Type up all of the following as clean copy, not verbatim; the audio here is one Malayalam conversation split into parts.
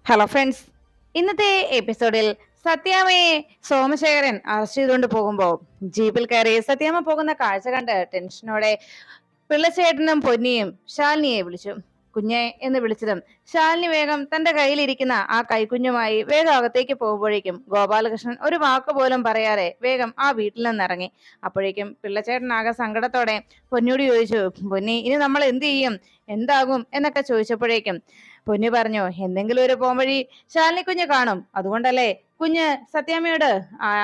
ഹലോ ഫ്രണ്ട്സ്, ഇന്നത്തെ എപ്പിസോഡിൽ സത്യാമ്മയെ സോമശേഖരൻ അറസ്റ്റ് ചെയ്തുകൊണ്ട് പോകുമ്പോ ജീപ്പിൽ കയറി സത്യാമ്മ പോകുന്ന കാഴ്ച കണ്ട് ടെൻഷനോടെ പിള്ളച്ചേട്ടനും പൊന്നിയും ശാലിനിയെ വിളിച്ചു. കുഞ്ഞെ എന്ന് വിളിച്ചതും ശാലിനി വേഗം തന്റെ കയ്യിലിരിക്കുന്ന ആ കൈക്കുഞ്ഞുമായി വേഗം അകത്തേക്ക് പോകുമ്പോഴേക്കും ഗോപാലകൃഷ്ണൻ ഒരു വാക്ക് പോലും പറയാതെ വേഗം ആ വീട്ടിൽ നിന്നിറങ്ങി. അപ്പോഴേക്കും പിള്ളച്ചേട്ടൻ ആകെ സങ്കടത്തോടെ പൊന്നിയോട് ചോദിച്ചു, പൊന്നി ഇനി നമ്മൾ എന്ത് ചെയ്യും, എന്താകും എന്നൊക്കെ ചോദിച്ചപ്പോഴേക്കും പൊന്നു പറഞ്ഞു, എന്തെങ്കിലും ഒരു പോംവഴി ശാലിനി കുഞ്ഞ് കാണും, അതുകൊണ്ടല്ലേ കുഞ്ഞ് സത്യാമ്മയോട്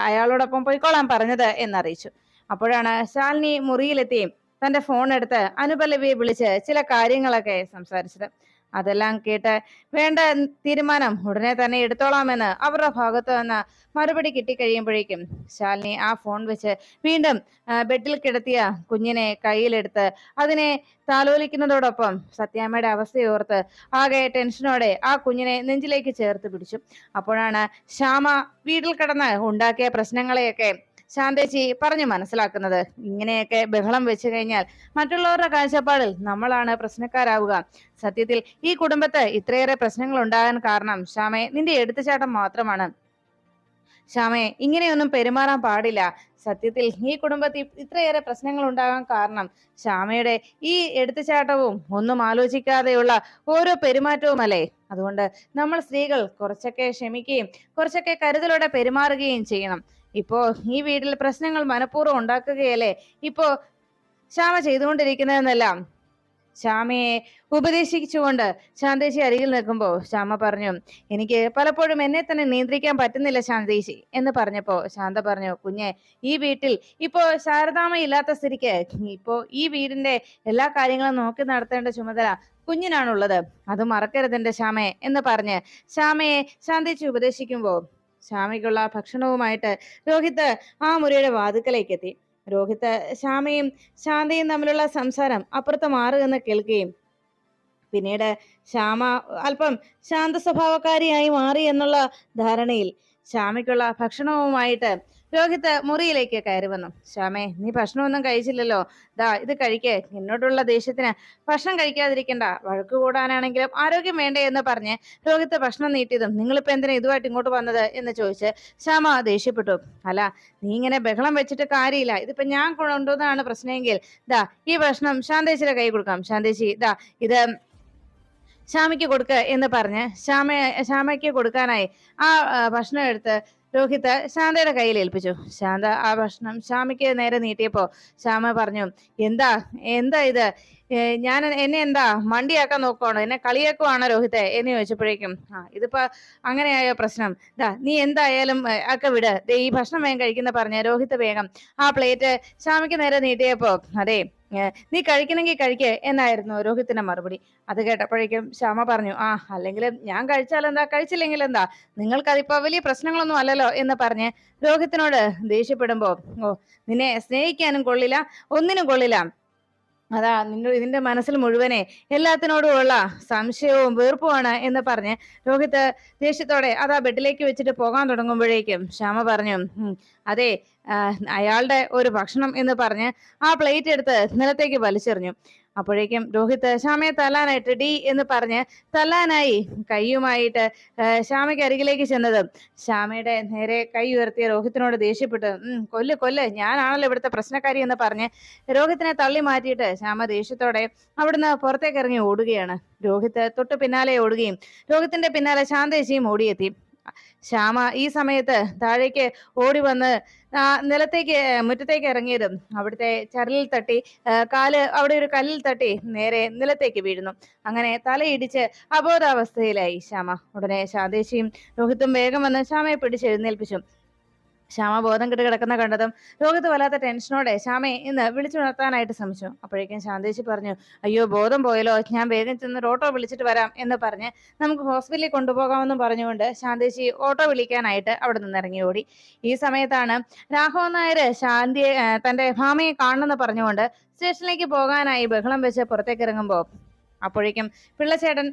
അയാളോടൊപ്പം പോയിക്കോളാൻ പറഞ്ഞത് എന്നറിയിച്ചു. അപ്പോഴാണ് ശാലിനി മുറിയിലെത്തി തന്റെ ഫോൺ എടുത്ത് അനുപല്ലവിയെ വിളിച്ച് ചില കാര്യങ്ങളൊക്കെ സംസാരിച്ചത്. അതെല്ലാം കേട്ട് വേണ്ട തീരുമാനം ഉടനെ തന്നെ എടുത്തോളാമെന്ന് അവരുടെ ഭാഗത്ത് നിന്ന് മറുപടി കിട്ടിക്കഴിയുമ്പോഴേക്കും ശാലിനി ആ ഫോൺ വെച്ച് വീണ്ടും ബെഡിൽ കിടത്തിയ കുഞ്ഞിനെ കയ്യിലെടുത്ത് അതിനെ താലോലിക്കുന്നതോടൊപ്പം സത്യാമ്മയുടെ അവസ്ഥയോർത്ത് ആകെ ടെൻഷനോടെ ആ കുഞ്ഞിനെ നെഞ്ചിലേക്ക് ചേർത്ത് പിടിച്ചു. അപ്പോഴാണ് ശ്യാമ വീട്ടിൽ കിടന്ന് ഉണ്ടാക്കിയ പ്രശ്നങ്ങളെയൊക്കെ ശാന്തേച്ചി പറഞ്ഞു മനസ്സിലാക്കുന്നത്. ഇങ്ങനെയൊക്കെ ബഹളം വെച്ചു കഴിഞ്ഞാൽ മറ്റുള്ളവരുടെ കാഴ്ചപ്പാടിൽ നമ്മളാണ് പ്രശ്നക്കാരാവുക. സത്യത്തിൽ ഈ കുടുംബത്ത് ഇത്രയേറെ പ്രശ്നങ്ങൾ ഉണ്ടാകാൻ കാരണം ശ്യാമേ നിന്റെ എടുത്തുചാട്ടം മാത്രമാണ്. ശ്യാമയെ ഇങ്ങനെയൊന്നും പെരുമാറാൻ പാടില്ല. സത്യത്തിൽ ഈ കുടുംബത്തിൽ ഇത്രയേറെ പ്രശ്നങ്ങൾ ഉണ്ടാകാൻ കാരണം ശ്യാമയുടെ ഈ എടുത്തുചാട്ടവും ഒന്നും ആലോചിക്കാതെയുള്ള ഓരോ പെരുമാറ്റവും അല്ലേ. അതുകൊണ്ട് നമ്മൾ സ്ത്രീകൾ കുറച്ചൊക്കെ ക്ഷമിക്കുകയും കുറച്ചൊക്കെ കരുതലോടെ പെരുമാറുകയും ചെയ്യണം. ഇപ്പോ ഈ വീട്ടിൽ പ്രശ്നങ്ങൾ മനഃപൂർവ്വം ഉണ്ടാക്കുകയല്ലേ ഇപ്പോ ശ്യാമ ചെയ്തുകൊണ്ടിരിക്കുന്നതെന്നെല്ലാം ശ്യാമയെ ഉപദേശിച്ചുകൊണ്ട് ശാന്തേശി അരികിൽ നിൽക്കുമ്പോൾ ശ്യാമ പറഞ്ഞു, എനിക്ക് പലപ്പോഴും എന്നെ തന്നെ നിയന്ത്രിക്കാൻ പറ്റുന്നില്ല ശാന്തേശി എന്ന് പറഞ്ഞപ്പോ ശാന്ത പറഞ്ഞു, കുഞ്ഞെ ഈ വീട്ടിൽ ഇപ്പോ ശാരദാമ്മ ഇല്ലാത്ത സ്ഥിതിക്ക് ഇപ്പോ ഈ വീടിന്റെ എല്ലാ കാര്യങ്ങളും നോക്കി നടത്തേണ്ട ചുമതല കുഞ്ഞിനാണുള്ളത്, അത് മറക്കരുത് എന്റെ ശ്യാമയെ എന്ന് പറഞ്ഞ് ശ്യാമയെ ശാന്തേച്ചി ഉപദേശിക്കുമ്പോ ശ്യാമയ്ക്കുള്ള ഭക്ഷണവുമായിട്ട് രോഹിത് ആ മുറിയുടെ വാതുക്കലേക്ക് എത്തി. രോഹിത് ശ്യാമയും ശാന്തയും തമ്മിലുള്ള സംസാരം അപ്പുറത്ത് മാറുകയെന്ന് കേൾക്കുകയും പിന്നീട് ശ്യാമ അല്പം ശാന്ത സ്വഭാവക്കാരിയായി മാറി എന്നുള്ള ധാരണയിൽ ശ്യാമയ്ക്കുള്ള ഭക്ഷണവുമായിട്ട് രോഹിത് മുറിയിലേക്ക് കയറി വന്നു. ശ്യാമേ നീ ഭക്ഷണമൊന്നും കഴിച്ചില്ലല്ലോ, ദാ ഇത് കഴിക്കേ, എന്നോടുള്ള ദേഷ്യത്തിന് ഭക്ഷണം കഴിക്കാതിരിക്കണ്ട, വഴക്ക് കൂടാനാണെങ്കിലും ആരോഗ്യം വേണ്ടേ എന്ന് പറഞ്ഞ് രോഹിത് ഭക്ഷണം നീട്ടിയതും നിങ്ങളിപ്പോ എന്തിനാ ഇതുമായിട്ട് ഇങ്ങോട്ട് വന്നത് എന്ന് ചോദിച്ച് ശ്യാമ ദേഷ്യപ്പെട്ടു. അല്ല നീ ഇങ്ങനെ ബഹളം വെച്ചിട്ട് കാര്യമില്ല, ഇതിപ്പോ ഞാൻ കൊണ്ടുവന്നതാണ് പ്രശ്നമെങ്കിൽ ദാ ഈ ഭക്ഷണം ശാന്തേച്ചിയുടെ കൈ കൊടുക്കാം, ശാന്തേച്ചി ദാ ഇത് ശ്യാമയ്ക്ക് കൊടുക്ക എന്ന് പറഞ്ഞ് ശ്യാമയ്ക്ക് കൊടുക്കാനായി ആ ഭക്ഷണം എടുത്ത് രോഹിത് ശാന്തയുടെ കയ്യിൽ ഏൽപ്പിച്ചു. ശാന്ത ആ ഭക്ഷണം ശ്യാമയ്ക്ക് നേരെ നീട്ടിയപ്പോ ശ്യാമ പറഞ്ഞു, എന്താ എന്താ ഇത്, ഞാൻ എന്നെ എന്താ മണ്ടിയാക്കാൻ നോക്കുവാണോ, എന്നെ കളിയാക്കുവാണോ രോഹിത്തെ എന്ന് ചോദിച്ചപ്പോഴേക്കും ഇതിപ്പോ അങ്ങനെയായോ പ്രശ്നം, ഇതാ നീ എന്തായാലും ഒക്കെ വിട്, ഈ ഭക്ഷണം വേഗം കഴിക്കുന്ന പറഞ്ഞ രോഹിത് വേഗം ആ പ്ലേറ്റ് ശ്യാമയ്ക്ക് നേരെ നീട്ടിയപ്പോ അതെ നീ കഴിക്കണമെങ്കിൽ കഴിക്കേ എന്നായിരുന്നു രോഹിത്തിന്റെ മറുപടി. അത് കേട്ടപ്പോഴേക്കും ശ്യാമ പറഞ്ഞു, അല്ലെങ്കിൽ ഞാൻ കഴിച്ചാൽ എന്താ, കഴിച്ചില്ലെങ്കിൽ എന്താ, നിങ്ങൾക്കതിപ്പോ വലിയ പ്രശ്നങ്ങളൊന്നും അല്ലല്ലോ എന്ന് പറഞ്ഞ് രോഹിത്തിനോട് ദേഷ്യപ്പെടുമ്പോ നിന്നെ സ്നേഹിക്കാനും കൊള്ളില്ല, ഒന്നിനും കൊള്ളില്ല, അതാ ഇതിന്റെ മനസ്സിൽ മുഴുവനെ എല്ലാത്തിനോടുമുള്ള സംശയവും വെറുപ്പുമാണ് എന്ന് പറഞ്ഞ് രോഹിത് ദേഷ്യത്തോടെ അതാ ബെഡിലേക്ക് വെച്ചിട്ട് പോകാൻ തുടങ്ങുമ്പോഴേക്കും ശ്യാമ പറഞ്ഞു, അതെ അയാളുടെ ഒരു ഭക്ഷണം എന്ന് പറഞ്ഞ് ആ പ്ലേറ്റ് എടുത്ത് നിലത്തേക്ക് വലിച്ചെറിഞ്ഞു. അപ്പോഴേക്കും രോഹിത് ശ്യാമയെ തല്ലാനായിട്ട് ഡി എന്ന് പറഞ്ഞ് തല്ലാനായി കൈയുമായിട്ട് ശ്യാമയ്ക്ക് അരികിലേക്ക് ചെന്നതും ശ്യാമയുടെ നേരെ കൈ ഉയർത്തിയ രോഹിത്തിനോട് ദേഷ്യപ്പെട്ട് കൊല്ല് കൊല്ല്, ഞാനാണല്ലോ ഇവിടുത്തെ പ്രശ്നക്കാരി എന്ന് പറഞ്ഞ് രോഹിത്തിനെ തള്ളി മാറ്റിയിട്ട് ശ്യാമ ദേഷ്യത്തോടെ അവിടുന്ന് പുറത്തേക്ക് ഇറങ്ങി ഓടുകയാണ്. രോഹിത് തൊട്ട് പിന്നാലെ ഓടുകയും രോഹിത്തിന്റെ പിന്നാലെ ശാന്തേച്ചിയും ഓടിയെത്തി. ശ്യാമ ഈ സമയത്ത് താഴേക്ക് ഓടി വന്ന് നിലത്തേക്ക് മുറ്റത്തേക്ക് ഇറങ്ങിയതും അവിടുത്തെ ചരലിൽ തട്ടി കാല് അവിടെ ഒരു കല്ലിൽ തട്ടി നേരെ നിലത്തേക്ക് വീഴുന്നു. അങ്ങനെ തലയിടിച്ച് അബോധാവസ്ഥയിലായി ശ്യാമ. ഉടനെ ശാന്തേച്ചിയും രോഹിത്തും വേഗം വന്ന് ശ്യാമയെ പിടിച്ച് എഴുന്നേൽപ്പിച്ചു. ശ്യാമ ബോധം കെട്ട് കിടക്കുന്ന കണ്ടതും രോഹിത് വല്ലാത്ത ടെൻഷനോടെ ശ്യാമയെ ഇന്ന് വിളിച്ചുണർത്താനായിട്ട് ശ്രമിച്ചു. അപ്പോഴേക്കും ശാന്തേച്ചി പറഞ്ഞു, അയ്യോ ബോധം പോയല്ലോ, ഞാൻ വേഗം ചെന്ന് ഓട്ടോ വിളിച്ചിട്ട് വരാം എന്ന് പറഞ്ഞ് നമുക്ക് ഹോസ്പിറ്റലിൽ കൊണ്ടുപോകാമെന്നും പറഞ്ഞുകൊണ്ട് ശാന്തേച്ചി ഓട്ടോ വിളിക്കാനായിട്ട് അവിടെ നിന്ന് ഇറങ്ങി ഓടി. ഈ സമയത്താണ് രാഘവൻ നായർ ശാന്തിയെ തന്റെ ഭാമയെ കാണണമെന്ന് പറഞ്ഞുകൊണ്ട് സ്റ്റേഷനിലേക്ക് പോകാനായി ബഹളം വെച്ച് പുറത്തേക്ക് ഇറങ്ങുമ്പോ അപ്പോഴേക്കും പിള്ളച്ചേട്ടൻ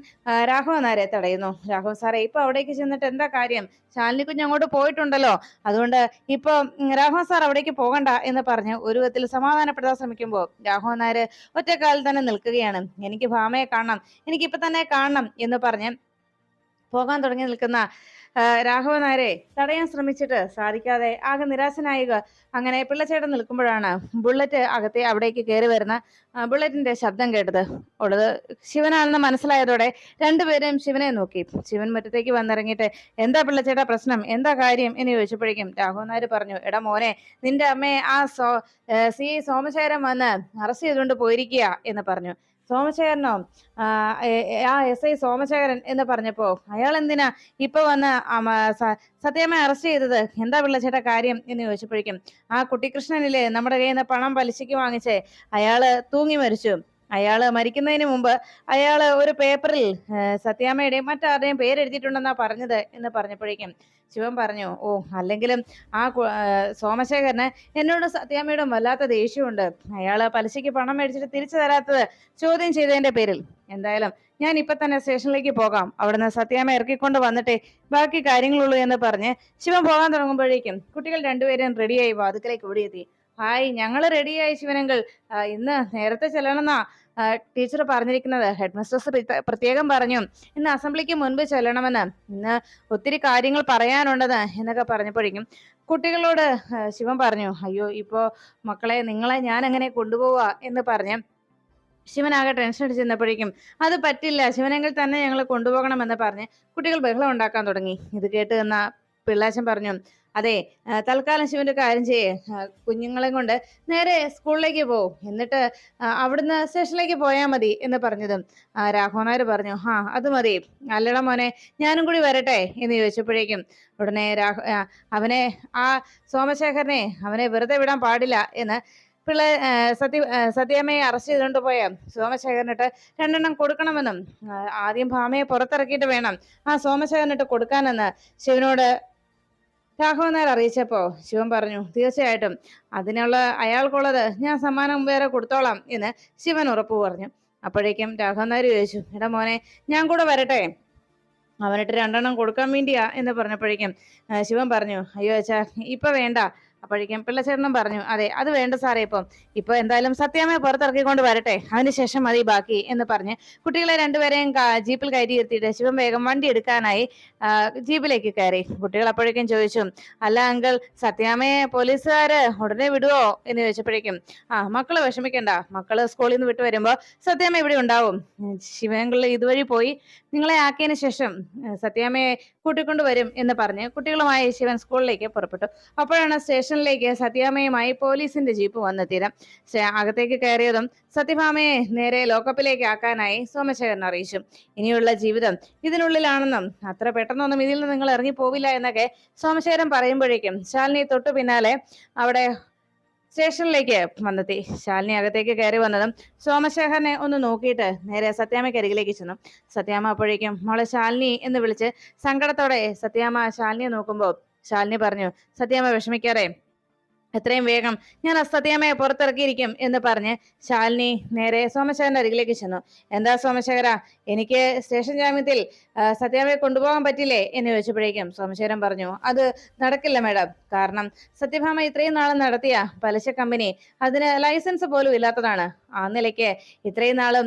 രാഘവൻ നായരെ തടയുന്നു. രാഘവൻ സാറേ ഇപ്പൊ അവിടേക്ക് ചെന്നിട്ട് എന്താ കാര്യം, ശാലിനി കുഞ്ഞ് അങ്ങോട്ട് പോയിട്ടുണ്ടല്ലോ, അതുകൊണ്ട് ഇപ്പൊ രാഘവൻ സാർ അവിടേക്ക് പോകണ്ട എന്ന് പറഞ്ഞ് ഒരു വിധത്തിൽ സമാധാനപ്പെടുത്താൻ ശ്രമിക്കുമ്പോൾ രാഘവൻ നായർ ഒറ്റക്കാലിൽ തന്നെ നിൽക്കുകയാണ്. എനിക്ക് ഭാമയെ കാണണം, എനിക്കിപ്പൊ തന്നെ കാണണം എന്ന് പറഞ്ഞ് പോകാൻ തുടങ്ങി നിൽക്കുന്ന രാഘവൻ നായരെ തടയാൻ ശ്രമിച്ചിട്ട് സാധിക്കാതെ ആകെ നിരാശനായിക അങ്ങനെ പിള്ളച്ചേട്ടൻ നിൽക്കുമ്പോഴാണ് ബുള്ളറ്റ് അവിടേക്ക് കയറി വരുന്ന ബുള്ളറ്റിന്റെ ശബ്ദം കേട്ടത്. ഉള്ളത് ശിവനാണെന്ന് മനസ്സിലായതോടെ രണ്ടുപേരും ശിവനെ നോക്കി. ശിവൻ മുറ്റത്തേക്ക് വന്നിറങ്ങിയിട്ട് എന്താ പിള്ളച്ചേട്ടാ പ്രശ്നം, എന്താ കാര്യം എന്ന് ചോദിച്ചപ്പോഴേക്കും രാഘവൻ നായർ പറഞ്ഞു, എടാ മോനെ, നിന്റെ അമ്മയെ ആ സി സോമശേഖരൻ വന്ന് അറസ്റ്റ് ചെയ്തുകൊണ്ട് പോയിരിക്കുക എന്ന് പറഞ്ഞു. സോമശേഖരനോ? ആ SI സോമശേഖരൻ എന്ന് പറഞ്ഞപ്പോ അയാൾ എന്തിനാ ഇപ്പൊ വന്ന് സത്യമ്മ അറസ്റ്റ് ചെയ്തത്, എന്താ പിള്ളച്ചേട്ടാ കാര്യം എന്ന് ചോദിച്ചപ്പോഴേക്കും ആ കുട്ടിക്കൃഷ്ണനില്ലേ നമ്മുടെ കയ്യിൽ നിന്ന് പണം പലിശയ്ക്ക് വാങ്ങിച്ചേ, അയാള് തൂങ്ങി മരിച്ചു. അയാള് മരിക്കുന്നതിന് മുമ്പ് അയാള് ഒരു പേപ്പറിൽ സത്യാമ്മയുടെയും മറ്റാരുടെയും പേരെഴുതിയിട്ടുണ്ടെന്നാ പറഞ്ഞത് എന്ന് പറഞ്ഞപ്പോഴേക്കും ശിവൻ പറഞ്ഞു, ഓ അല്ലെങ്കിലും ആ സോമശേഖരന് എന്നോട് സത്യാമ്മയോടും വല്ലാത്ത ദേഷ്യമുണ്ട്. അയാള് പലിശയ്ക്ക് പണം മേടിച്ചിട്ട് തിരിച്ചു തരാത്തത് ചോദ്യം ചെയ്തതിന്റെ പേരിൽ. എന്തായാലും ഞാൻ ഇപ്പൊ തന്നെ സ്റ്റേഷനിലേക്ക് പോകാം, അവിടുന്ന് സത്യാമ്മ ഇറക്കിക്കൊണ്ട് വന്നിട്ടേ ബാക്കി കാര്യങ്ങളുള്ളൂ എന്ന് പറഞ്ഞ് ശിവൻ പോകാൻ തുടങ്ങുമ്പോഴേക്കും കുട്ടികൾ രണ്ടുപേരും റെഡിയായി വാതുക്കലേക്ക് ഓടിയെത്തി. ഹായ്, ഞങ്ങള് റെഡിയായി ശിവനങ്കിൾ, ഇന്ന് നേരത്തെ ചെല്ലണമെന്നാ ടീച്ചർ പറഞ്ഞിരിക്കുന്നത്. ഹെഡ് മിസ്ട്രസ് പ്രത്യേകം പറഞ്ഞു ഇന്ന് അസംബ്ലിക്ക് മുൻപ് ചെല്ലണമെന്ന്, ഇന്ന് ഒത്തിരി കാര്യങ്ങൾ പറയാനുണ്ടെന്ന് എന്നൊക്കെ പറഞ്ഞപ്പോഴേക്കും കുട്ടികളോട് ശിവൻ പറഞ്ഞു, അയ്യോ ഇപ്പോ മക്കളെ നിങ്ങളെ ഞാൻ എങ്ങനെ കൊണ്ടുപോവാ എന്ന് പറഞ്ഞ് ശിവനാകെ ടെൻഷൻ അടിച്ച് നിന്നപ്പോഴേക്കും അത് പറ്റില്ല, ശിവനെങ്കിൽ തന്നെ ഞങ്ങൾ കൊണ്ടുപോകണമെന്ന് പറഞ്ഞ് കുട്ടികൾ ബഹളം ഉണ്ടാക്കാൻ തുടങ്ങി. ഇത് കേട്ട് നിന്ന പിള്ളാച്ചൻ പറഞ്ഞു, അതെ, തൽക്കാലം ശിവന്റെ കാര്യം ചെയ്യേ, കുഞ്ഞുങ്ങളെ കൊണ്ട് നേരെ സ്കൂളിലേക്ക് പോവും, എന്നിട്ട് അവിടുന്ന് സ്റ്റേഷനിലേക്ക് പോയാൽ മതി എന്ന് പറഞ്ഞതും രാഘവനായർ പറഞ്ഞു, അത് മതി. അല്ലട മോനെ, ഞാനും കൂടി വരട്ടെ എന്ന് ചോദിച്ചപ്പോഴേക്കും ഉടനെ അവനെ ആ സോമശേഖരനെ അവനെ വെറുതെ വിടാൻ പാടില്ല എന്ന് സത്യാമ്മയെ അറസ്റ്റ് ചെയ്തുകൊണ്ട് പോയ സോമശേഖരനിട്ട് 2 എണ്ണം കൊടുക്കണമെന്നും ആദ്യം ഭാമയെ പുറത്തിറക്കിയിട്ട് വേണം ആ സോമശേഖരനിട്ട് കൊടുക്കാനെന്ന് ശിവനോട് രാഘവൻ നായർ അറിയിച്ചപ്പോ ശിവൻ പറഞ്ഞു, തീർച്ചയായിട്ടും അതിനുള്ള അയാൾക്കുള്ളത് ഞാൻ സമ്മാനം വേറെ കൊടുത്തോളാം എന്ന് ശിവൻ ഉറപ്പു പറഞ്ഞു. അപ്പോഴേക്കും രാഘവൻ നായർ ചോദിച്ചു, എടാ മോനെ, ഞാൻ കൂടെ വരട്ടെ, അവനിട്ട് 2 എണ്ണം കൊടുക്കാൻ വേണ്ടിയാ എന്ന് പറഞ്ഞപ്പോഴേക്കും ശിവൻ പറഞ്ഞു, അയ്യോ അച്ഛാ ഇപ്പൊ വേണ്ട. അപ്പോഴേക്കും പിള്ളച്ചേട്ടനും പറഞ്ഞു, അതെ അത് വേണ്ട സാറേ, ഇപ്പൊ എന്തായാലും സത്യാമ്മയെ പുറത്തിറക്കിക്കൊണ്ട് വരട്ടെ, അതിനുശേഷം മതി ബാക്കി എന്ന് പറഞ്ഞ് കുട്ടികളെ രണ്ടുപേരെയും ജീപ്പിൽ കയറ്റിയിരുത്തിയിട്ട് ശിവൻ വേഗം വണ്ടി എടുക്കാനായി ജീപ്പിലേക്ക് കയറി. കുട്ടികൾ അപ്പോഴേക്കും ചോദിച്ചു, അല്ല അങ്കിൾ, സത്യാമ്മയെ പോലീസുകാര് ഉടനെ വിടുവോ എന്ന് ചോദിച്ചപ്പോഴേക്കും മക്കള് വിഷമിക്കണ്ട, മക്കള് സ്കൂളിൽ നിന്ന് വിട്ടു വരുമ്പോ സത്യാമ്മ ഇവിടെ ഉണ്ടാവും. ശിവങ്കിൾ ഇതുവഴി പോയി നിങ്ങളെ ആക്കിയതിനു ശേഷം സത്യാമ്മയെ കൂട്ടിക്കൊണ്ടു വരും എന്ന് പറഞ്ഞ് കുട്ടികളുമായി ശിവൻ സ്കൂളിലേക്ക് പുറപ്പെട്ടു. അപ്പോഴാണ് സ്റ്റേഷനിലേക്ക് സത്യാമ്മയുമായി പോലീസിന്റെ ജീപ്പ് വന്നെത്തിയത്. അകത്തേക്ക് കയറിയതും സത്യഭാമയെ നേരെ ലോക്കപ്പിലേക്ക് ആക്കാനായി സോമശേഖരൻ അറിയിച്ചു. ഇനിയുള്ള ജീവിതം ഇതിനുള്ളിലാണെന്നും അത്ര പെട്ടെന്നൊന്നും ഇതിൽ നിന്ന് നിങ്ങൾ ഇറങ്ങി പോവില്ല എന്നൊക്കെ സോമശേഖരൻ പറയുമ്പോഴേക്കും ശാലിനി തൊട്ടു പിന്നാലെ അവിടെ സ്റ്റേഷനിലേക്ക് വന്നെത്തി. ശാലിനി അകത്തേക്ക് കയറി വന്നതും സോമശേഖരനെ ഒന്ന് നോക്കിയിട്ട് നേരെ സത്യാമ്മയ്ക്ക് അരികിലേക്ക് ചെന്നു. സത്യാമ്മ അപ്പോഴേക്കും മോളെ ശാലിനി എന്ന് വിളിച്ച് സങ്കടത്തോടെ സത്യാമ്മ ശാലിനിയെ നോക്കുമ്പോൾ ശാലിനി പറഞ്ഞു, സത്യാമ്മ വിഷമിക്കാതെ, എത്രയും വേഗം ഞാൻ സത്യാമ്മയെ പുറത്തിറക്കിയിരിക്കും എന്ന് പറഞ്ഞ് ശാലിനി നേരെ സോമശേഖരന്റെ അരികിലേക്ക് ചെന്നു. എന്താ സോമശേഖര, എനിക്ക് സ്റ്റേഷൻ ജാമ്യത്തിൽ സത്യാമ്മയെ കൊണ്ടുപോകാൻ പറ്റില്ലേ എന്ന് ചോദിച്ചപ്പോഴേക്കും സോമശേഖരൻ പറഞ്ഞു, അത് നടക്കില്ല മാഡം, കാരണം സത്യഭാമ ഇത്രയും നാളും നടത്തിയ പലിശ കമ്പനി അതിന് ലൈസൻസ് പോലും ഇല്ലാത്തതാണ്. ആ നിലയ്ക്ക് ഇത്രയും നാളും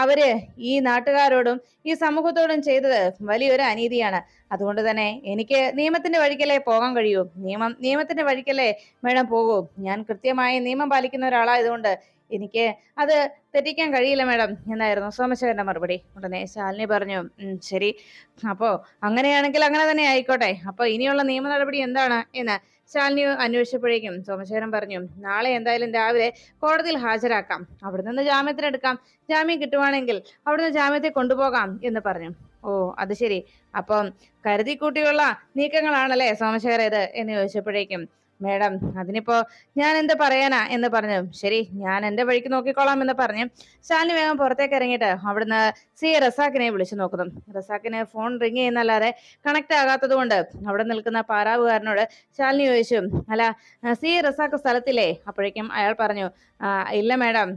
അവര് ഈ നാട്ടുകാരോടും ഈ സമൂഹത്തോടും ചെയ്തത് വലിയൊരു അനീതിയാണ്. അതുകൊണ്ട് തന്നെ എനിക്ക് നിയമത്തിന്റെ വഴിക്കല്ലേ പോകാൻ കഴിയൂ, നിയമത്തിന്റെ വഴിക്കല്ലേ മേഡം പോകൂ. ഞാൻ കൃത്യമായി നിയമം പാലിക്കുന്ന ഒരാളായതുകൊണ്ട് എനിക്ക് അത് തെറ്റിക്കാൻ കഴിയില്ല മാഡം എന്നായിരുന്നു സോമശേഖരന്റെ മറുപടി. ഉടനെ ശാലിനി പറഞ്ഞു, ശരി, അപ്പോ അങ്ങനെയാണെങ്കിൽ അങ്ങനെ തന്നെ ആയിക്കോട്ടെ, അപ്പൊ ഇനിയുള്ള നിയമ നടപടി എന്താണ് എന്ന് ശാലിനി അന്വേഷിച്ചപ്പോഴേക്കും സോമശേഖരൻ പറഞ്ഞു, നാളെ എന്തായാലും രാവിലെ കോടതിയിൽ ഹാജരാക്കാം, അവിടെ നിന്ന് ജാമ്യത്തിനെടുക്കാം, ജാമ്യം കിട്ടുവാണെങ്കിൽ അവിടുന്ന് ജാമ്യത്തെ കൊണ്ടുപോകാം എന്ന് പറഞ്ഞു. ഓ അത് ശരി, അപ്പം കരുതിക്കൂട്ടിയുള്ള നീക്കങ്ങളാണല്ലേ സോമശേഖര ഇത് എന്ന് ചോദിച്ചപ്പോഴേക്കും മേഡം അതിനിപ്പോ ഞാൻ എന്ത് പറയാനാ എന്ന് പറഞ്ഞു. ശരി, ഞാൻ എന്റെ വഴിക്ക് നോക്കിക്കോളാം എന്ന് പറഞ്ഞ് ശാലിനി വേഗം പുറത്തേക്ക് ഇറങ്ങിയിട്ട് അവിടുന്ന് റസാക്കിനെ വിളിച്ചു നോക്കുന്നു. റസാക്കിന് ഫോൺ റിങ് ചെയ്യുന്നല്ലാതെ കണക്ട് ആകാത്തത് കൊണ്ട് അവിടെ നിൽക്കുന്ന പാറാവുകാരനോട് ശാലിനി ചോദിച്ചു, അല്ല റസാക്ക് സ്ഥലത്തില്ലേ? അപ്പോഴേക്കും അയാൾ പറഞ്ഞു, ഇല്ല മാഡം,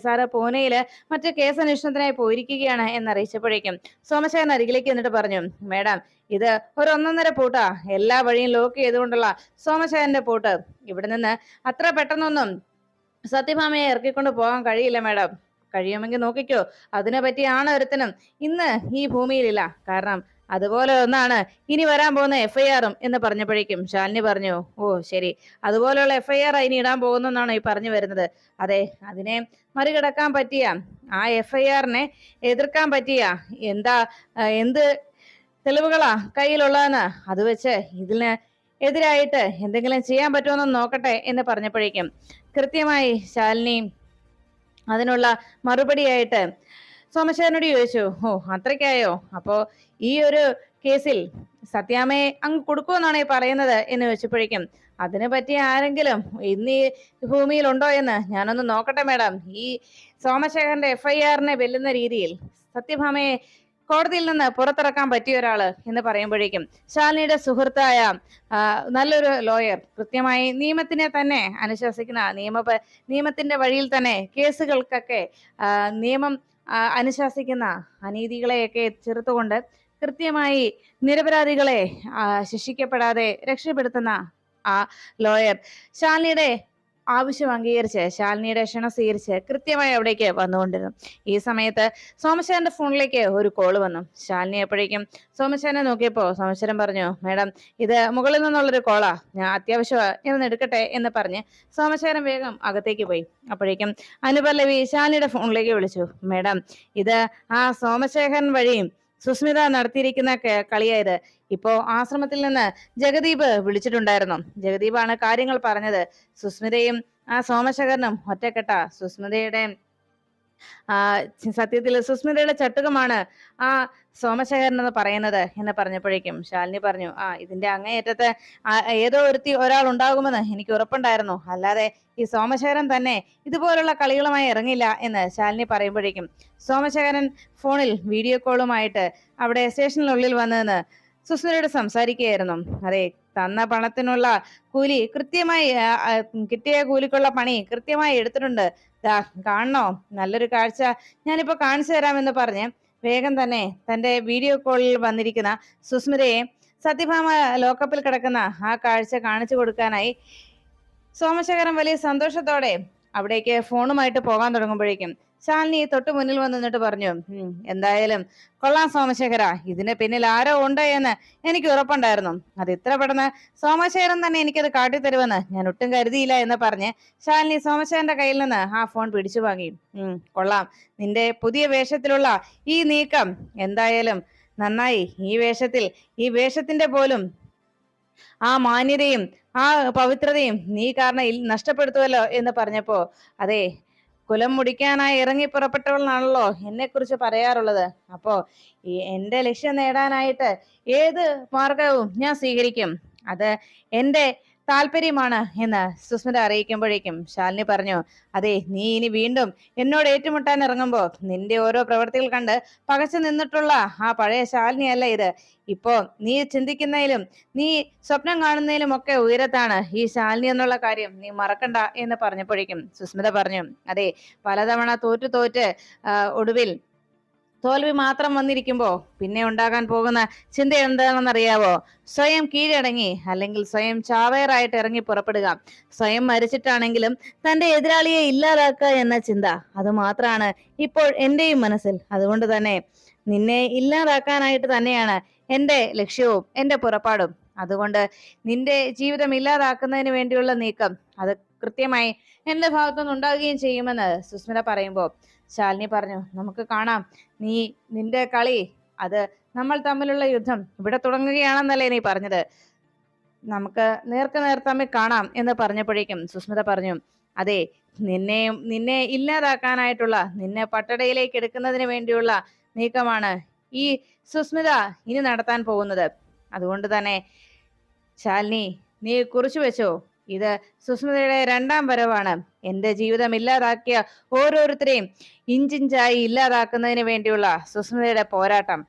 സാറ് പൂനെയില് മറ്റു കേസ് അന്വേഷണത്തിനായി പോയിരിക്കുകയാണ് എന്നറിയിച്ചപ്പോഴേക്കും സോമശേഖരൻ അരികിലേക്ക് എന്നിട്ട് പറഞ്ഞു, മാഡം ഇത് ഒരു 1.5 പൂട്ടാ, എല്ലാ വഴിയും ലോക്ക് ചെയ്തുകൊണ്ടുള്ള സോമശേഖരന്റെ പൂട്ട്. ഇവിടെ നിന്ന് അത്ര പെട്ടെന്നൊന്നും സത്യഭാമയെ ഇറക്കിക്കൊണ്ട് പോകാൻ കഴിയില്ല മാഡം. കഴിയുമെങ്കിൽ നോക്കിക്കോ, അതിനെ പറ്റിയാണ് ഒരുത്തനും ഇന്ന് ഈ ഭൂമിയിലില്ല. കാരണം അതുപോലെ ഒന്നാണ് ഇനി വരാൻ പോകുന്ന FIR-ഉം എന്ന് പറഞ്ഞപ്പോഴേക്കും ശാലിനി പറഞ്ഞു, ഓ ശരി, അതുപോലെയുള്ള FIR ഇനി ഇടാൻ പോകുന്നെന്നാണ് ഈ പറഞ്ഞു വരുന്നത്. അതെ, അതിനെ മറികടക്കാൻ പറ്റിയ, ആ FIR-നെ എതിർക്കാൻ പറ്റിയ എന്ത് തെളിവുകളാ കയ്യിലുള്ളതെന്ന് അത് വെച്ച് ഇതിന് എതിരായിട്ട് എന്തെങ്കിലും ചെയ്യാൻ പറ്റുമെന്ന് നോക്കട്ടെ എന്ന് പറഞ്ഞപ്പോഴേക്കും കൃത്യമായി ശാലിനി അതിനുള്ള മറുപടിയായിട്ട് സോമശേഖരനോട് ചോദിച്ചു, ഓ അത്രയ്ക്കായോ, അപ്പോ ഈ ഒരു കേസിൽ സത്യാമ്മയെ അങ്ങ് കൊടുക്കുമെന്നാണ് ഈ പറയുന്നത് എന്ന് വെച്ചപ്പോഴേക്കും അതിനെ പറ്റി ആരെങ്കിലും ഇന്ന് ഈ ഭൂമിയിൽ ഉണ്ടോ എന്ന് ഞാനൊന്ന് നോക്കട്ടെ മാഡം. ഈ സോമശേഖരന്റെ FIR-നെ വെല്ലുന്ന രീതിയിൽ സത്യഭാമയെ കോടതിയിൽ നിന്ന് പുറത്തിറക്കാൻ പറ്റിയ ഒരാള് എന്ന് പറയുമ്പോഴേക്കും ശാലിനിയുടെ സുഹൃത്തായ നല്ലൊരു ലോയർ, കൃത്യമായി നിയമത്തിനെ തന്നെ അനുശാസിക്കുന്ന, നിയമത്തിന്റെ വഴിയിൽ തന്നെ കേസുകൾക്കൊക്കെ നിയമം അനുശാസിക്കുന്ന അനീതികളെയൊക്കെ ചെറുത്തുകൊണ്ട് കൃത്യമായി നിരപരാധികളെ ശിക്ഷിക്കപ്പെടാതെ രക്ഷപ്പെടുത്തുന്ന ആ ലോയർ ശാലിനിയുടെ ആവശ്യം അംഗീകരിച്ച്, ശാലിനിയുടെ ക്ഷണം സ്വീകരിച്ച് കൃത്യമായി അവിടേക്ക് വന്നുകൊണ്ടിരുന്നു. ഈ സമയത്ത് സോമശേഖരന്റെ ഫോണിലേക്ക് ഒരു കോള് വന്നു. ശാലിനി എപ്പോഴേക്കും സോമശേഖരനെ നോക്കിയപ്പോ സോമശേഖരൻ പറഞ്ഞു, മേഡം ഇത് മുകളിൽ നിന്നുള്ളൊരു കോളാ, ഞാൻ അത്യാവശ്യമാണ് ഇതൊന്ന് എടുക്കട്ടെ എന്ന് പറഞ്ഞ് സോമശേഖരൻ വേഗം അകത്തേക്ക് പോയി. അപ്പോഴേക്കും അനുപല്ലവി ശാലിനിയുടെ ഫോണിലേക്ക് വിളിച്ചു, മേഡം ഇത് ആ സോമശേഖരൻ വഴിയും സുസ്മിത നടത്തിയിരിക്കുന്ന കളിയായത്. ഇപ്പോ ആശ്രമത്തിൽ നിന്ന് ജഗദീപ് വിളിച്ചിട്ടുണ്ടായിരുന്നു. ജഗദീപാണ് കാര്യങ്ങൾ പറഞ്ഞത്. സുസ്മിതയും ആ സോമശേഖരനും ഒറ്റക്കെട്ട. സത്യത്തിൽ സുസ്മിതയുടെ ചട്ടുകമാണ് ആ സോമശേഖരൻ എന്ന് പറയുന്നത് എന്ന് പറഞ്ഞപ്പോഴേക്കും ശാലിനി പറഞ്ഞു, ഇതിന്റെ അങ്ങേയറ്റത്ത് ഏതോ ഒരാൾ ഉണ്ടാകുമെന്ന് എനിക്ക് ഉറപ്പുണ്ടായിരുന്നു, അല്ലാതെ ഈ സോമശേഖരൻ തന്നെ ഇതുപോലുള്ള കളികളുമായി ഇറങ്ങില്ല എന്ന് ശാലിനി പറയുമ്പോഴേക്കും സോമശേഖരൻ ഫോണിൽ വീഡിയോ കോളുമായിട്ട് അവിടെ സ്റ്റേഷനിനുള്ളിൽ വന്നതെന്ന് സുസ്മിതയോട് സംസാരിക്കുകയായിരുന്നു. അതെ, തന്ന പണത്തിനുള്ള കൂലി കൃത്യമായി, കിട്ടിയ കൂലിക്കുള്ള പണി കൃത്യമായി എടുത്തിട്ടുണ്ട്. കാണണോ, നല്ലൊരു കാഴ്ച ഞാനിപ്പോ കാണിച്ചു തരാമെന്ന് പറഞ്ഞ് വേഗം തന്നെ തന്റെ വീഡിയോ കോളിൽ വന്നിരിക്കുന്ന സുസ്മിതയെ സത്യഭാമ ലോക്കപ്പിൽ കിടക്കുന്ന ആ കാഴ്ച കാണിച്ചു കൊടുക്കാനായി സോമശേഖരൻ വലിയ സന്തോഷത്തോടെ അവിടേക്ക് ഫോണുമായിട്ട് പോകാൻ തുടങ്ങുമ്പോഴേക്കും ശാലിനി തൊട്ടു മുന്നിൽ വന്ന് നിന്നിട്ട് പറഞ്ഞു, എന്തായാലും കൊള്ളാം സോമശേഖര, ഇതിന് പിന്നിൽ ആരോ ഉണ്ട് എന്ന് എനിക്ക് ഉറപ്പുണ്ടായിരുന്നു. അത് ഇത്ര പെട്ടെന്ന് സോമശേഖരൻ തന്നെ എനിക്കത് കാട്ടിത്തരുമെന്ന് ഞാൻ ഒട്ടും കരുതിയില്ല എന്ന് പറഞ്ഞ് ശാലിനി സോമശേഖരന്റെ കയ്യിൽ നിന്ന് ആ ഫോൺ പിടിച്ചു വാങ്ങി. കൊള്ളാം, നിന്റെ പുതിയ വേഷത്തിലുള്ള ഈ നീക്കം എന്തായാലും നന്നായി. ഈ വേഷത്തിന്റെ പോലും ആ മാന്യതയും ആ പവിത്രതയും നീ കാരണം നഷ്ടപ്പെടുത്തുമല്ലോ എന്ന് പറഞ്ഞപ്പോ, അതെ, കുലം മുടിക്കാനായി ഇറങ്ങി പുറപ്പെട്ടവളാണല്ലോ എന്നെ കുറിച്ച് പറയാറുള്ളത്. അപ്പോ എന്റെ ലക്ഷ്യം നേടാനായിട്ട് ഏത് മാർഗവും ഞാൻ സ്വീകരിക്കും, അത് എന്റെ താല്പര്യമാണ് എന്ന് സുസ്മിത അറിയിക്കുമ്പോഴേക്കും ശാലിനി പറഞ്ഞു, അതെ, നീ ഇനി വീണ്ടും എന്നോട് ഏറ്റുമുട്ടാൻ ഇറങ്ങുമ്പോ നിന്റെ ഓരോ പ്രവൃത്തികൾ കണ്ട് പകച്ചു നിന്നിട്ടുള്ള ആ പഴയ ശാലിനി അല്ല ഇത്. ഇപ്പോ നീ ചിന്തിക്കുന്നതിലും നീ സ്വപ്നം കാണുന്നതിലും ഒക്കെ ഉയരത്താണ് ഈ ശാലിനി എന്നുള്ള കാര്യം നീ മറക്കണ്ട എന്ന് പറഞ്ഞപ്പോഴേക്കും സുസ്മിത പറഞ്ഞു, അതെ, പലതവണ തോറ്റ് ഒടുവിൽ തോൽവി മാത്രം വന്നിരിക്കുമ്പോ പിന്നെ ഉണ്ടാകാൻ പോകുന്ന ചിന്ത എന്താണെന്നറിയാവോ? സ്വയം കീഴടങ്ങി അല്ലെങ്കിൽ സ്വയം ചാവേറായിട്ട് ഇറങ്ങി പുറപ്പെടുക. സ്വയം മരിച്ചിട്ടാണെങ്കിലും തന്റെ എതിരാളിയെ ഇല്ലാതാക്കുക എന്ന ചിന്ത, അത് മാത്രമാണ് ഇപ്പോൾ എന്റെയും മനസ്സിൽ. അതുകൊണ്ട് തന്നെ നിന്നെ ഇല്ലാതാക്കാനായിട്ട് തന്നെയാണ് എന്റെ ലക്ഷ്യവും എന്റെ പുറപ്പാടും. അതുകൊണ്ട് നിന്റെ ജീവിതം ഇല്ലാതാക്കുന്നതിന് വേണ്ടിയുള്ള നീക്കം അത് കൃത്യമായി എന്റെ ഭാഗത്തുനിന്ന് ഉണ്ടാകുകയും ചെയ്യുമെന്ന് സുസ്മിത പറയുമ്പോൾ ശാലിനി പറഞ്ഞു, നമുക്ക് കാണാം, നിന്റെ കളി, അത് നമ്മൾ തമ്മിലുള്ള യുദ്ധം ഇവിടെ തുടങ്ങുകയാണെന്നല്ലേ നീ പറഞ്ഞത്, നമുക്ക് നേർ തമ്മിൽ കാണാം എന്ന് പറഞ്ഞപ്പോഴേക്കും സുസ്മിത പറഞ്ഞു, അതെ, നിന്നെ ഇല്ലാതാക്കാനായിട്ടുള്ള, നിന്നെ പട്ടടയിലേക്ക് എടുക്കുന്നതിന് വേണ്ടിയുള്ള നീക്കമാണ് ഈ സുസ്മിത ഇനി നടത്താൻ പോകുന്നത്. അതുകൊണ്ട് തന്നെ ശാലിനി, നീ കുറിച്ചു വെച്ചോ, ഇത് സുസ്മിതയുടെ രണ്ടാം വരവാണ്. എന്റെ ജീവിതം ഇല്ലാതാക്കിയ ഓരോരുത്തരെയും ഇഞ്ചിഞ്ചായി ഇല്ലാതാക്കുന്നതിന് വേണ്ടിയുള്ള സുസ്മിതയുടെ പോരാട്ടം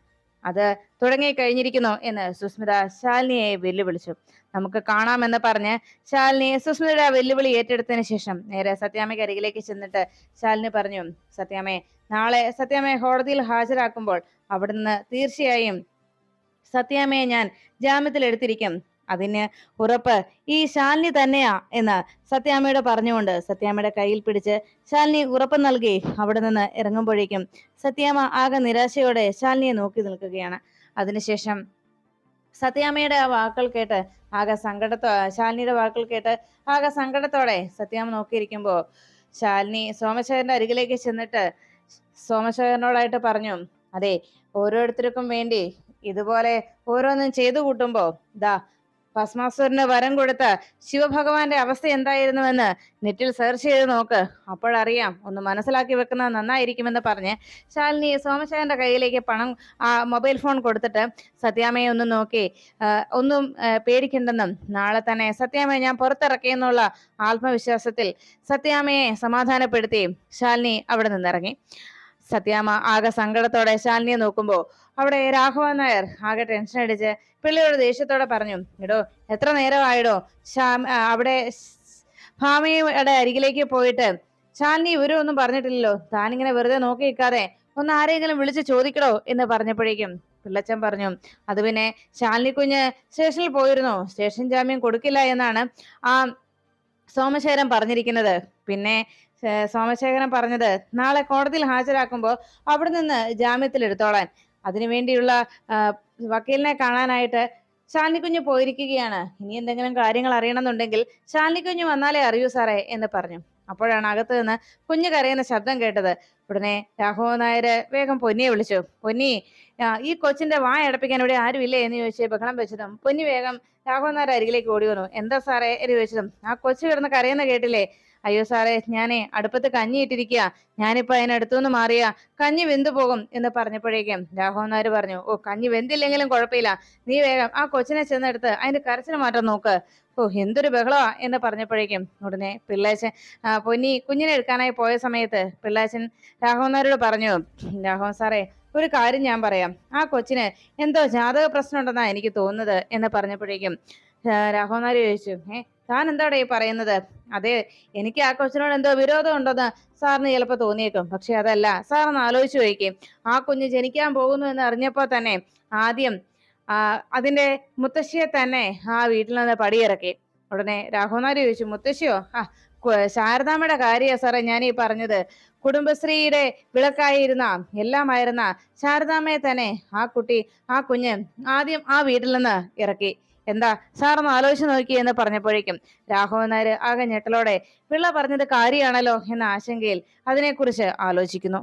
അത് തുടങ്ങിക്കഴിഞ്ഞിരിക്കുന്നു എന്ന് സുസ്മിത ശാലിനിയെ വെല്ലുവിളിച്ചു. നമുക്ക് കാണാമെന്ന് പറഞ്ഞ് ശാലിനി സുസ്മിതയുടെ വെല്ലുവിളി ഏറ്റെടുത്തതിന് ശേഷം നേരെ സത്യാമ്മയ്ക്ക് അരികിലേക്ക് ചെന്നിട്ട് ശാലിനി പറഞ്ഞു, സത്യാമ്മേ, നാളെ സത്യാമ്മയെ കോടതിയിൽ ഹാജരാക്കുമ്പോൾ അവിടുന്ന് തീർച്ചയായും സത്യാമ്മയെ ഞാൻ ജാമ്യത്തിൽ എടുത്തിരിക്കും. അതിന് ഉറപ്പ് ഈ ശാലിനി തന്നെയാ എന്ന് സത്യാമ്മയോട് പറഞ്ഞുകൊണ്ട് സത്യാമ്മയുടെ കയ്യിൽ പിടിച്ച് ശാലിനി ഉറപ്പ് നൽകി അവിടെ നിന്ന് ഇറങ്ങുമ്പോഴേക്കും സത്യാമ്മ ആകെ നിരാശയോടെ ശാലിനിയെ നോക്കി നിൽക്കുകയാണ്. അതിനുശേഷം സത്യാമ്മയുടെ ആ വാക്കുകൾ കേട്ട് ശാലിനിയുടെ വാക്കുകൾ കേട്ട് ആകെ സങ്കടത്തോടെ സത്യാമ്മ നോക്കിയിരിക്കുമ്പോ ശാലിനി സോമശേഖരന്റെ അരികിലേക്ക് ചെന്നിട്ട് സോമശേഖരനോടായിട്ട് പറഞ്ഞു, അതെ, ഓരോരുത്തർക്കും വേണ്ടി ഇതുപോലെ ഓരോന്നും ചെയ്തു കൂട്ടുമ്പോ ദാ ഭസ്മാസുരന് വരം കൊടുത്ത ശിവഭഗവാന്റെ അവസ്ഥ എന്തായിരുന്നുവെന്ന് നെറ്റിൽ സെർച്ച് ചെയ്ത് നോക്ക്, അപ്പോഴറിയാം, ഒന്ന് മനസ്സിലാക്കി വെക്കുന്നത് നന്നായിരിക്കുമെന്ന് പറഞ്ഞ് ശാലിനി സോമശേഖരന്റെ കയ്യിലേക്ക് മൊബൈൽ ഫോൺ കൊടുത്തിട്ട് സത്യാമ്മയെ ഒന്ന് നോക്കി, ഒന്നും പേടിക്കണ്ടെന്നും നാളെ തന്നെ സത്യാമ്മയെ ഞാൻ പുറത്തിറക്കിയെന്നുള്ള ആത്മവിശ്വാസത്തിൽ സത്യാമ്മയെ സമാധാനപ്പെടുത്തി ശാലിനി അവിടെ നിന്നിറങ്ങി. സത്യാമ്മ ആകെ സങ്കടത്തോടെ ശാലിനിയെ നോക്കുമ്പോ അവിടെ രാഘവൻ നായർ ആകെ ടെൻഷൻ അടിച്ച് പിള്ളയോട് ദേഷ്യത്തോടെ പറഞ്ഞു, എടോ, എത്ര നേരമായിടോ അവിടെ ഭാമയുടെ അരികിലേക്ക് പോയിട്ട് ശാലിനി ഇവരൊന്നും പറഞ്ഞിട്ടില്ലല്ലോ, താനിങ്ങനെ വെറുതെ നോക്കി നിൽക്കാതെ ഒന്ന് ആരെങ്കിലും വിളിച്ച് ചോദിക്കടോ എന്ന് പറഞ്ഞപ്പോഴേക്കും പിള്ളച്ചൻ പറഞ്ഞു, അത് പിന്നെ ശാലിനി കുഞ്ഞ് സ്റ്റേഷനിൽ പോയിരുന്നു, സ്റ്റേഷൻ ജാമ്യം കൊടുക്കില്ല എന്നാണ് ആ സോമശേഖരൻ പറഞ്ഞിരിക്കുന്നത്. പിന്നെ സോമശേഖരൻ പറഞ്ഞത് നാളെ കോടതിയിൽ ഹാജരാക്കുമ്പോൾ അവിടെ നിന്ന് ജാമ്യത്തിൽ എടുത്തോളാൻ. അതിനുവേണ്ടിയുള്ള വക്കീലിനെ കാണാനായിട്ട് ശാലിനി കുഞ്ഞ് പോയിരിക്കുകയാണ്. ഇനി എന്തെങ്കിലും കാര്യങ്ങൾ അറിയണമെന്നുണ്ടെങ്കിൽ ശാലിനി കുഞ്ഞ് വന്നാലേ അറിയൂ സാറേ എന്ന് പറഞ്ഞു. അപ്പോഴാണ് അകത്ത് നിന്ന് കുഞ്ഞ് കരയുന്ന ശബ്ദം കേട്ടത്. ഉടനെ രാഘവൻ നായർ വേഗം പൊന്നിയെ വിളിച്ചു. പൊന്നി, ഈ കൊച്ചിന്റെ അടപ്പിക്കാൻ ഇവിടെ ആരുമില്ലേ എന്ന് ചോദിച്ച് ബഹളം വെച്ചതും പൊന്നി വേഗം രാഘവൻ നായർ അരികിലേക്ക് ഓടി വന്നു. എന്താ സാറേ എന്ന് ചോദിച്ചതും, ആ കൊച്ചു കിടന്ന് കരയുന്ന കേട്ടില്ലേ? അയ്യോ സാറേ, ഞാനേ അടുപ്പത്ത് കഞ്ഞി ഇട്ടിരിക്കുക, ഞാനിപ്പോ അതിനടുത്തുനിന്ന് മാറിയ കഞ്ഞി വെന്തു പോകും എന്ന് പറഞ്ഞപ്പോഴേക്കും രാഘവൻ നായർ പറഞ്ഞു, ഓ, കഞ്ഞി വെന്തില്ലെങ്കിലും കുഴപ്പമില്ല, നീ വേഗം ആ കൊച്ചിനെ ചെന്നെടുത്ത് അതിന്റെ കരച്ചിന് മാറ്റം നോക്ക്. ഓ, എന്തൊരു ബഹളമാ എന്ന് പറഞ്ഞപ്പോഴേക്കും ഉടനെ പിള്ളേച്ചൻ പൊന്നി കുഞ്ഞിനെ എടുക്കാനായി പോയ സമയത്ത് പിള്ളേച്ചൻ രാഘവൻ നായരോട് പറഞ്ഞു, രാഘവൻ സാറേ, ഒരു കാര്യം ഞാൻ പറയാം, ആ കൊച്ചിന് എന്തോ ജാതക പ്രശ്നം ഉണ്ടെന്നാ എനിക്ക് തോന്നുന്നത് എന്ന് പറഞ്ഞപ്പോഴേക്കും രാഘവൻ നായർ ചോദിച്ചു, താൻ എന്താടെ ഈ പറയുന്നത്? അതെ, എനിക്ക് ആ കൊച്ചിനോട് എന്തോ വിരോധം ഉണ്ടെന്ന് സാറിന് ചിലപ്പോൾ തോന്നിയേക്കും, പക്ഷെ അതല്ല. സാറൊന്ന് ആലോചിച്ചു നോക്കിയും, ആ കുഞ്ഞ് ജനിക്കാൻ പോകുന്നു എന്ന് അറിഞ്ഞപ്പോ തന്നെ ആദ്യം അതിന്റെ മുത്തശ്ശിയെ തന്നെ ആ വീട്ടിൽ നിന്ന് പടിയിറക്കി. ഉടനെ രാഘവൻ നായർ ചോദിച്ചു, മുത്തശ്ശിയോ? ശാരദാമ്മയുടെ കാര്യ സാറേ ഞാൻ ഈ പറഞ്ഞത്. കുടുംബശ്രീയുടെ വിളക്കായിരുന്ന എല്ലാമായിരുന്ന ശാരദാമ്മയെ തന്നെ ആ കുഞ്ഞ് ആദ്യം ആ വീട്ടിൽ നിന്ന് ഇറക്കി. എന്താ സാറൊന്ന് ആലോചിച്ച് നോക്കി എന്ന് പറഞ്ഞപ്പോഴേക്കും രാഘവൻ നായർ ആകെ ഞെട്ടലോടെ പിള്ള പറഞ്ഞത് കാര്യമാണല്ലോ എന്ന ആശങ്കയിൽ അതിനെക്കുറിച്ച് ആലോചിക്കുന്നു.